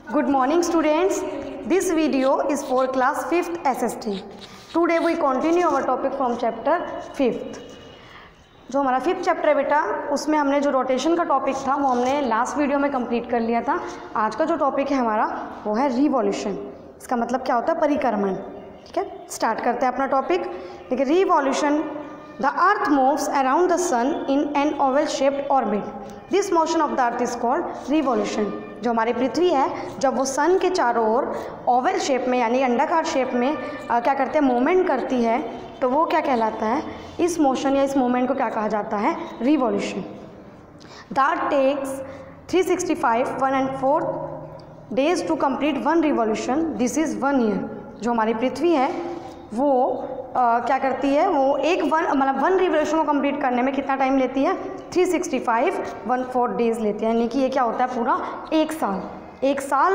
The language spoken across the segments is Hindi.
Good morning students. This video is for class 5th SST. Today we continue our topic from chapter 5th. जो हमारा 5th चैप्टर है बेटा, उसमें हमने जो रोटेशन का टॉपिक था वो हमने लास्ट वीडियो में कंप्लीट कर लिया था। आज का जो टॉपिक है हमारा वो है रिवॉल्यूशन। इसका मतलब क्या होता है? परिक्रमण। ठीक है, स्टार्ट करते हैं अपना टॉपिक। देखिए, revolution, the earth moves around the sun in an oval shaped orbit. This motion of the earth is called revolution. जो हमारी पृथ्वी है, जब वो सन के चारों ओर ओवल शेप में यानी अंडाकार शेप में क्या करते हैं, मूवमेंट करती है, तो वो क्या कहलाता है? इस मोशन या इस मूवमेंट को क्या कहा जाता है? Revolution. The earth takes 365 1/4 days to complete one revolution. This is 1 year। जो हमारी पृथ्वी है वो क्या करती है? वो वन रिवॉल्यूशन को कंप्लीट करने में कितना टाइम लेती है? 365 1/4 days लेती है। यानी कि ये क्या होता है? पूरा एक साल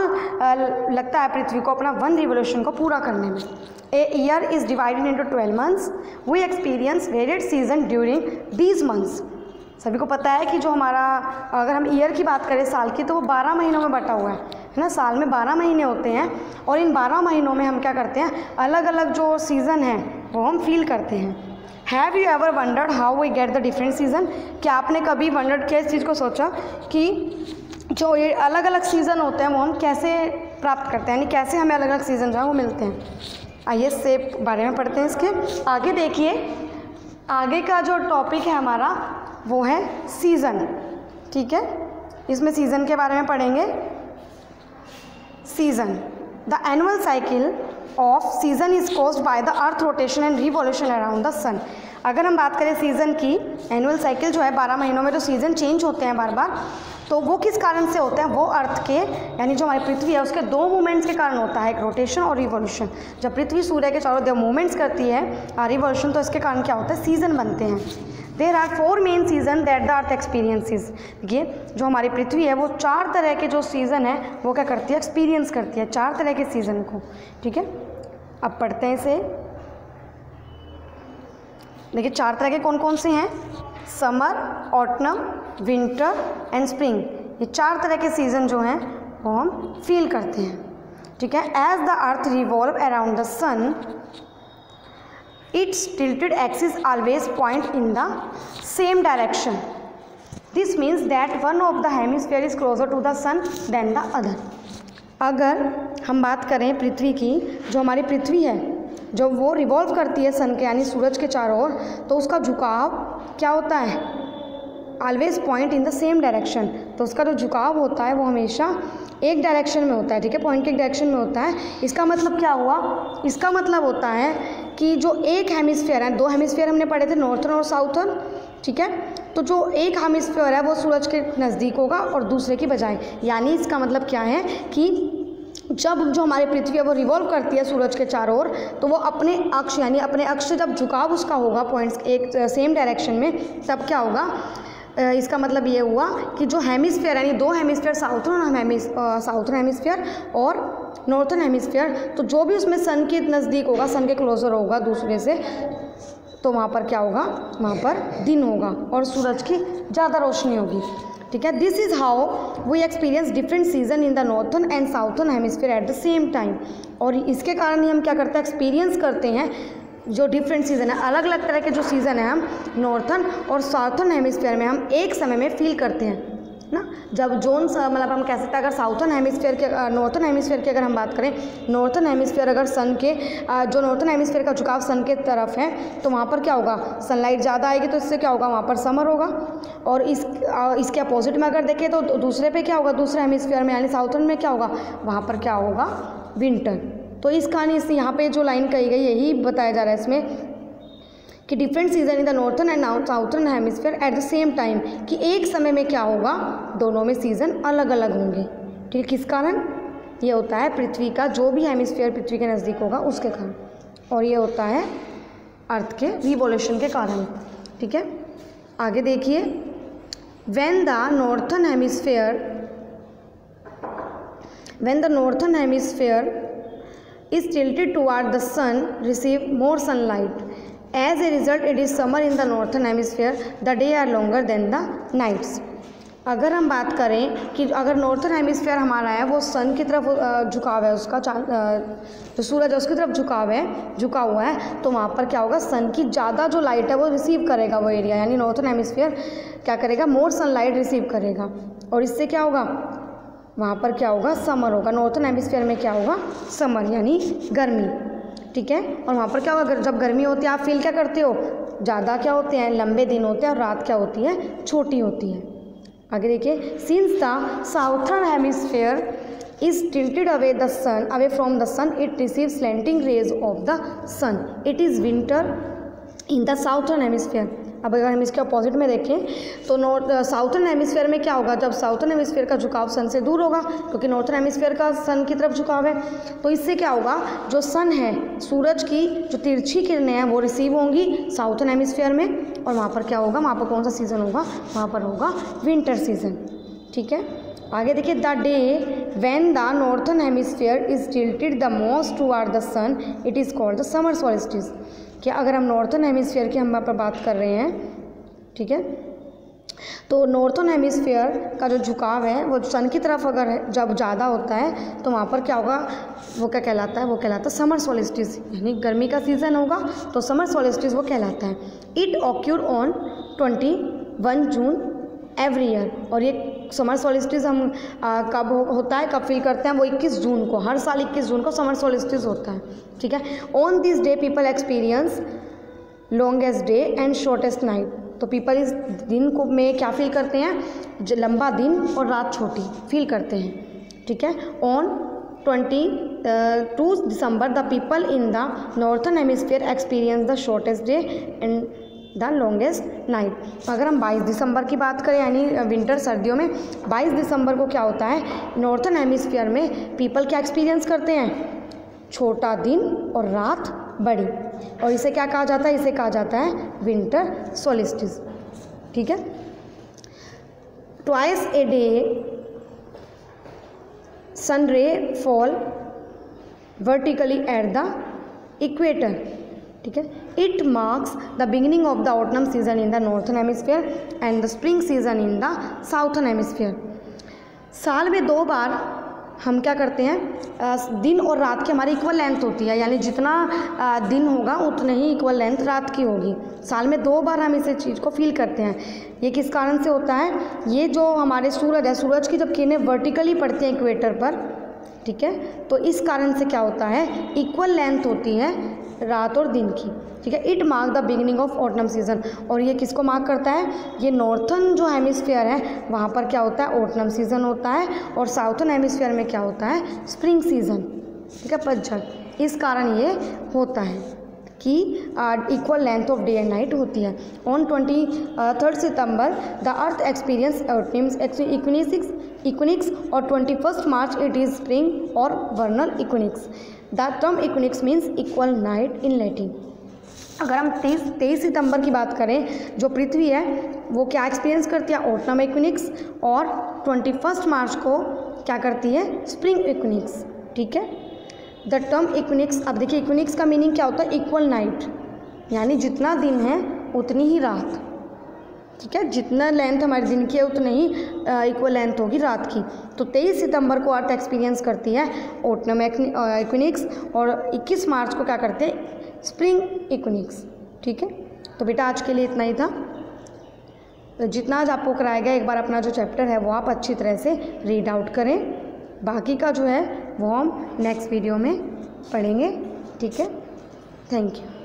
लगता है पृथ्वी को अपना वन रिवॉल्यूशन को पूरा करने में। A year is divided into 12 months। We experience varied season during these months. सभी को पता है कि जो हमारा, अगर हम ईयर की बात करें साल की, तो वो 12 महीनों में बटा हुआ है ना। साल में 12 महीने होते हैं और इन 12 महीनों में हम क्या करते हैं? अलग अलग जो सीज़न है वो हम फील करते हैं। Have you ever wondered how we get the different season? क्या आपने कभी वंडर्ड किया, इस चीज़ को सोचा कि जो ये अलग अलग सीज़न होते हैं वो हम कैसे प्राप्त करते हैं, यानी कैसे हमें अलग अलग सीज़न जो है वो मिलते हैं? आइए इससे बारे में पढ़ते हैं। इसके आगे देखिए, आगे का जो टॉपिक है हमारा वो है सीज़न। ठीक है, इसमें सीज़न के बारे में पढ़ेंगे। Season, the annual cycle of season is caused by the earth rotation and revolution around the sun. अगर हम बात करें सीज़न की, एनुअल साइकिल जो है 12 महीनों में जो सीज़न चेंज होते हैं बार बार, तो वो किस कारण से होते हैं? वो अर्थ के, यानी जो हमारी पृथ्वी है उसके 2 मूवमेंट्स के कारण होता है, एक रोटेशन और रिवॉल्यूशन। जब पृथ्वी सूर्य के चारों ओर मूवमेंट्स करती है रिवॉल्यूशन, तो इसके कारण क्या होता है? सीज़न बनते हैं। There are 4 main season that the earth experiences. देखिए, जो हमारी पृथ्वी है वो 4 तरह के जो सीज़न है वो क्या करती है? एक्सपीरियंस करती है 4 तरह के सीज़न को। ठीक है, अब पढ़ते हैं इसे। देखिए, 4 तरह के कौन कौन से हैं? Summer, autumn, winter and spring. ये 4 तरह के सीज़न जो हैं वो हम फील करते हैं। ठीक है, as the earth revolve around the sun, its tilted axis always point in the same direction. This means that one of the hemisphere is closer to the sun than the other. अगर हम बात करें पृथ्वी की, जो हमारी पृथ्वी है जब वो रिवॉल्व करती है सन के यानी सूरज के चारों ओर, तो उसका झुकाव क्या होता है? Always point in the same direction. तो उसका जो झुकाव होता है वो हमेशा एक डायरेक्शन में होता है। ठीक है, पॉइंट के एक डायरेक्शन में होता है। इसका मतलब क्या हुआ? इसका मतलब होता है कि जो एक हेमिस्फीयर है, 2 हेमिस्फीयर हमने पढ़े थे, नॉर्थर्न और साउथर्न। ठीक है, तो जो एक हेमिस्फीयर है वो सूरज के नज़दीक होगा और दूसरे की बजाय। यानी इसका मतलब क्या है कि जब जो हमारी पृथ्वी है वो रिवॉल्व करती है सूरज के चारों ओर, तो वो अपने अक्ष यानी अपने अक्ष से जब झुकाव उसका होगा पॉइंट्स एक सेम डायरेक्शन में, तब क्या होगा? इसका मतलब ये हुआ कि जो हेमिस्फीयर यानी 2 हेमिस्फीयर, साउथर्न हेमिस्फीयर और नॉर्थर्न हेमिस्फीयर, तो जो भी उसमें सन के नज़दीक होगा, सन के क्लोजर होगा दूसरे से, तो वहाँ पर क्या होगा? वहाँ पर दिन होगा और सूरज की ज़्यादा रोशनी होगी। ठीक है, this is how we experience different season in the northern and southern hemisphere at the same time. और इसके कारण ही हम क्या करते हैं? एक्सपीरियंस करते हैं जो डिफरेंट सीज़न है, अलग अलग तरह के जो सीज़न है हम नॉर्थर्न और साउथर्न हेमिस्फीयर में हम एक समय में फील करते हैं ना। जब मतलब हम कह सकते हैं, अगर साउथर्न हेमिस्फीयर के, नॉर्थर्न हेमिस्फीयर की अगर हम बात करें, नॉर्थर्न हेमिस्फीयर अगर सन के, जो नॉर्थर्न हेमिस्फीयर का झुकाव सन के तरफ है, तो वहाँ पर क्या होगा? सनलाइट ज़्यादा आएगी, तो इससे क्या होगा? वहाँ पर समर होगा। और इसके अपोजिट में अगर देखें तो दूसरे पे क्या होगा? दूसरे हेमिस्फीयर में यानी साउथर्न में क्या होगा? वहाँ पर क्या होगा? विंटर। तो इस कहानी से यहाँ पे जो लाइन कही गई यही बताया जा रहा है इसमें कि different season in the northern and southern hemisphere at the same time, कि एक समय में क्या होगा? दोनों में सीज़न अलग अलग होंगे। ठीक है, किस कारण? ये होता है पृथ्वी का जो भी हेमिस्फीयर पृथ्वी के नज़दीक होगा उसके कारण, और ये होता है अर्थ के रिवॉल्यूशन के कारण। ठीक है, आगे देखिए। When the northern hemisphere is tilted toward the sun, receive more sunlight. As a result, it is summer in the northern hemisphere. The day are longer than the nights. अगर हम बात करें कि अगर नॉर्थन हेमिस्फीयर हमारा है वो सन की तरफ झुकाव है, उसका जो सूरज है उसकी तरफ झुका हुआ है, तो वहाँ पर क्या होगा, सन की ज़्यादा जो लाइट है वो रिसीव करेगा वो एरिया, यानी नॉर्थन हेमिस्फीयर क्या करेगा, मोर सनलाइट रिसीव करेगा। और इससे क्या होगा, वहाँ पर क्या होगा, समर होगा। नॉर्थन हेमिस्फीयर में क्या होगा, समर यानी गर्मी, ठीक है। और वहाँ पर क्या होगा, जब गर्मी होती है आप फील क्या करते हो, ज़्यादा क्या होते हैं, लंबे दिन होते हैं और रात क्या होती है, छोटी होती है। आगे देखिए, since the southern hemisphere is tilted away from the sun it receives slanting rays of the sun, it is winter in the southern hemisphere. अब अगर हम इसके अपोजिट में देखें तो साउथर्न हेमिस्फीयर में क्या होगा, जब साउथर्न हेमिस्फीयर का झुकाव सन से दूर होगा, क्योंकि नॉर्थर्न हेमिस्फीयर का सन की तरफ झुकाव है, तो इससे क्या होगा, जो सन है, सूरज की जो तिरछी किरणें हैं वो रिसीव होंगी साउथर्न हेमिस्फीयर में, और वहाँ पर क्या होगा, वहाँ पर कौन सा सीज़न होगा, वहाँ पर होगा विंटर सीजन, ठीक है। आगे देखिए, the day when the northern hemisphere is tilted the most toward the sun it is called the summer solstice. क्या अगर हम नॉर्थर्न हेमिस्फीयर की हम यहाँ पर बात कर रहे हैं, ठीक है, तो नॉर्थर्न हेमिस्फीयर का जो झुकाव है वो सन की तरफ अगर जब ज़्यादा होता है तो वहाँ पर क्या होगा, वो क्या कहलाता है, वो कहलाता है समर सॉल्स्टिस, यानी गर्मी का सीज़न होगा तो समर सॉल्स्टिस वो कहलाता है। It occur on 21 June every year, और ये समर सॉल्स्टिस हम कब होता है, कब फील करते हैं, वो 21 जून को, हर साल 21 जून को समर सॉल्स्टिस होता है, ठीक है। On this day people experience longest day and shortest night, तो पीपल इस दिन को में क्या फील करते हैं, जो लंबा दिन और रात छोटी फील करते हैं, ठीक है। On 22 December the people in the northern hemisphere experience the shortest day and the longest night. अगर हम 22 दिसंबर की बात करें, यानी विंटर सर्दियों में 22 दिसंबर को क्या होता है, नॉर्थर्न हेमिस्फीयर में पीपल क्या एक्सपीरियंस करते हैं, छोटा दिन और रात बड़ी, और इसे क्या कहा जाता है, इसे कहा जाता है विंटर सॉल्स्टिस, ठीक है। ट्वाइस ए डे सन रे fall vertically at the equator, ठीक है। It marks the beginning of the autumn season in the northern hemisphere and the spring season in the southern hemisphere. साल में 2 बार हम क्या करते हैं, दिन और रात की हमारी इक्वल लेंथ होती है, यानी जितना दिन होगा उतने ही इक्वल लेंथ रात की होगी। साल में 2 बार हम इस चीज़ को फील करते हैं। ये किस कारण से होता है, ये जो हमारे सूरज है, सूरज की जब किरणें वर्टिकली पड़ती हैं इक्वेटर पर, ठीक है, तो इस कारण से क्या होता है, इक्वल लेंथ होती है रात और दिन की, ठीक है। It mark the beginning of autumn season, और ये किसको मार्क करता है, ये नॉर्थर्न जो हेमिस्फीयर है वहाँ पर क्या होता है, ऑटम सीजन होता है, और साउथर्न हेमिस्फीयर में क्या होता है, स्प्रिंग सीजन, ठीक है, पतझड़। इस कारण ये होता है कि equal length of day and night होती है। ऑन 23 सितंबर द अर्थ एक्सपीरियंस इक्विनिक्स और 21 मार्च इट इज़ स्प्रिंग और vernal equinox. The term equinox means equal night in Latin. अगर हम 23 सितंबर की बात करें, जो पृथ्वी है वो क्या एक्सपीरियंस करती है, ऑटम इक्विनिक्स, और 21 मार्च को क्या करती है, स्प्रिंग इक्विनिक्स, ठीक है। द टर्म इक्विनिक्स, अब देखिए इक्विनिक्स का मीनिंग क्या होता है, इक्वल नाइट, यानी जितना दिन है उतनी ही रात, ठीक है, जितना लेंथ हमारे दिन की है उतनी ही इक्वल लेंथ होगी रात की। तो 23 सितंबर को अर्थ एक्सपीरियंस करती है ऑटम इक्विनिक्स, और 21 मार्च को क्या करते हैं, स्प्रिंग इक्विनिक्स, ठीक है। तो बेटा आज के लिए इतना ही था। तो जितना आज आपको कराया गया, एक बार अपना जो चैप्टर है वो आप अच्छी तरह से रीड आउट करें, बाकी का जो है वो हम नेक्स्ट वीडियो में पढ़ेंगे, ठीक है। Thank you.